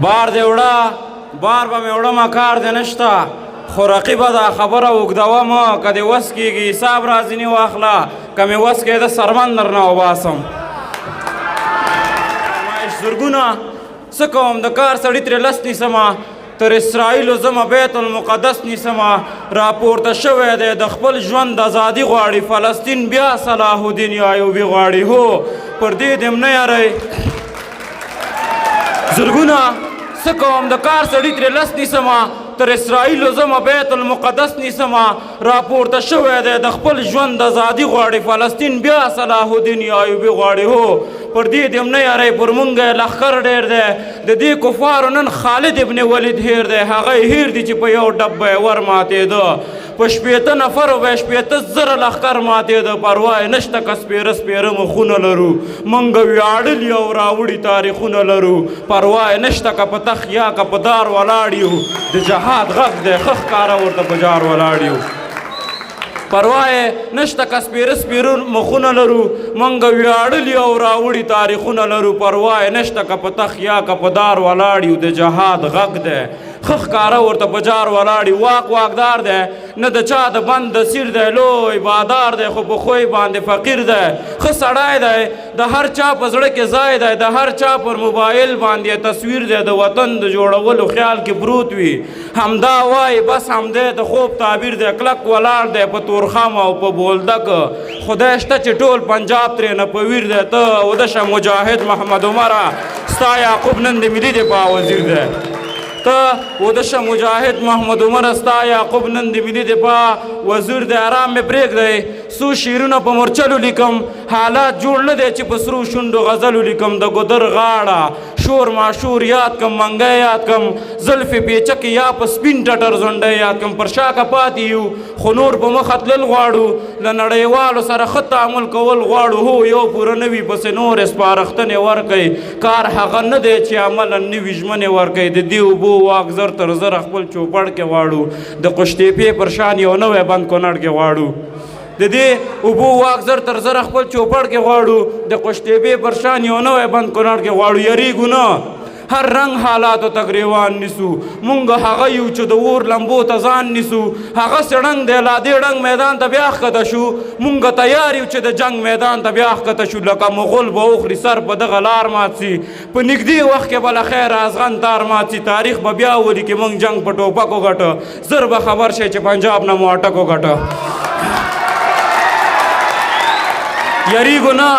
بار دې وړه بار به مې وړمه کار دې نشته خو رقیبه دا خبره اوږدومه که دې وس کېږي حساب راځینې واخله که مې وس کېده سرمن درنه وباسم زرګونه څه کوم د کار سړي ترې لس نیسمه تر اسرائیلو زمه بیت المقدس نیسمه راپورته شوی دی د خپل ژوند ازادي غواړي فلسطین بیا صلاح الدین ایوبي غواړي هو پر دې دې نه یاری زرګونه څه کوم د کار سړي ترې لس نیسمه تر اسرائیلو زمه بیت المقدس نیسمه راپورته شوی دی د خپل ژوند ازادي غواړي فلسطین بیا صلاح الدین ایوبي غواړي هو پر دې دې نه یاری پر مونږ یې لښکر ډېر دی د دې کفارو نن خالد ابن ولید هیر دی هغه یې هیر دی چې په یو ډب به یې ور ماتېده په شپېته نفرو به یې شپېته زره لښکر ماتېده پروا یې نشته که سپېره سپېره مخونه لرو مونږ ویاړلي او راوړي تاریخونه لرو پروا یې نشته که په تخ یا که په دار ولاړ یو د جهاد غږ دی ښه ښکاره ورته په جار ولاړ یو پروا یې نشته که سپېره سپېره مخونه لرو مونږ ویاړلي او راوړي تاریخونه لرو پروا یې نشته که په تخ یا که په دار ولاړ یو د جهاد غږ دی ښه ښکاره ورته په جار ولاړ واک واکدار دی نه د چا د بند د سیر دی لوی بادار دی خو په خوی باندې فقیر دی ښه سړی دی د هر چا په زړه کې ځای دی د هر چا پر موبایل باندې تصویر دی د وطن د جوړولو خیال کې پروت وي همدا وایي بس همدی د خوب تعبیر دی کلک ولاړ دی په تورخم او په بولدک خدای شته چې ټول پنجاب ترېنه په ویر دی ته ودشه مجاهد محمد عمره ستا یعقوب نن د ملي دفاع وزیر دی ته ودشه مجاهد محمد عمر ستا یعقوب نن د ملي دفاع وزیر دی آرام مې پرېږدی څو شعرونه په مورچلو لیکم حالات جوړ نه دی چې په سرو شونډو غزلو لیکم د ګودر غاړه شور ماشور یاد کم منګی یاد کم زلفې پیچکې یا په سپین ټټر زونډی یاد کم پر شا که پاتې یو خو نور په مخه تلل غواړو له نړیوالو سره ښه تعامل کول غواړو هو یو پوره نه وي پسې نورې سپارښتنې ورکوي کار هغه نه دی چې عملا نوي ژمنې ورکوي د دې اوبو واک زر تر زر خپل چوپړ کې غواړو د قشتېپې پر شان یو نوی بند کونړ کې غواړو د دې اوبو واک زر تر زر خپل چوپړ کې غواړو د قشتېپې پر شان یو نوی بند کونړ کې غواړو یریږو نه هر رنگ حالاتو ته ګریوان نیسو مونږ هغه یو چې د اور لمبو ته ځان نیسو هغه سړنګ دی لا دې ړنګ میدان ته بیا ښکته شو مونږ تیار یو چې د جنګ میدان ته بیا ښکته شو لکه مغول به وخوري سر په دغه لار مات سي په نږدې وخت کې به له خیر ازغن تار مات سي تاریخ به بیا ولیکي مونږ جنګ په ټوپکو ګټه زر به خبر شي چې پنجاب نه مو اټکو ګټه یریږو نه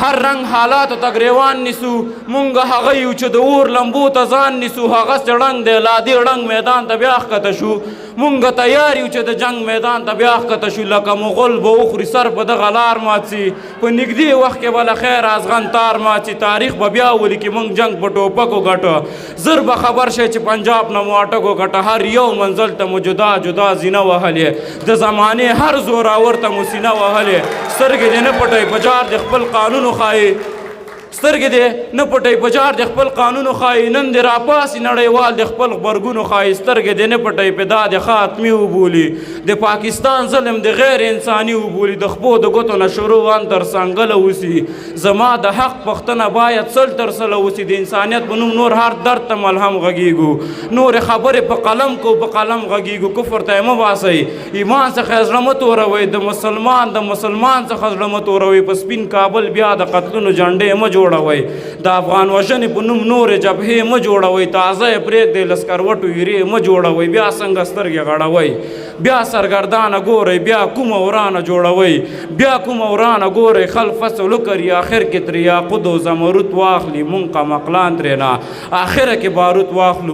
هر رنگ حالاتو ته ګریوان نیسو مونږ هغه یو چې د اور لمبو ته ځان نیسو هغه سړنګ دی لا دې ړنګ میدان ته بیا ښکته شو مونږ تیار یو چې د جنګ میدان ته بیا ښکته شو لکه مغول به وخوري سر په دغه لار مات سي په نږدې وخت کې به له خیر ازغن تار مات سي تاریخ به بیا ولیکي مونږ جنګ په ټوپکو ګټه زر به خبر شي چې پنجاب نه مو اټکو ګټه هر یو منزل ته مو جدا جدا زینه وهلې د زمانې هر زوراور ته مو سینه وهلې سترګې دې نه پټوي په جار د خپل قانون خایي سترګې دې نه پټوي په جار د خپل قانون خایي نن دې راپاسي نړیوال د خپل غبرګونو خایي سترګې دې نه پټوي په دا د خاتمي وبولي د پاکستان ظلم د غیر انساني وبولي د خپو د ګوتو نه شروع ان تر څنګله وسي زما د حق پښتنه باید سل تر سله وسي د انسانیت په نوم نور هر درد ته ملهم غږیږو نورې خبرې په قلم کو په قلم غږیږو کفر ته یې مه باسئ ایمان څخه زړه مه توروئ د مسلمان څخه زړه مه توروئ په سپین کابل بیا د قتلونو جنډې مه جوړوئ د افغان وژنې په نوم نورې جبهې مه جوړوئ تازه یې پرېږدئ لسکروټو یېرې مه جوړوئ بیا څنګه سترګې غړوئ بیا سرګردانه ګورئ بیا کومه ورانه جوړوئ بیا کومه ورانه ګورئ خل فصل وکړي آخر کې ترې یاقوت و زمرود واخلي مونږ قمقلان ترېنه آخره کې باروت واخلو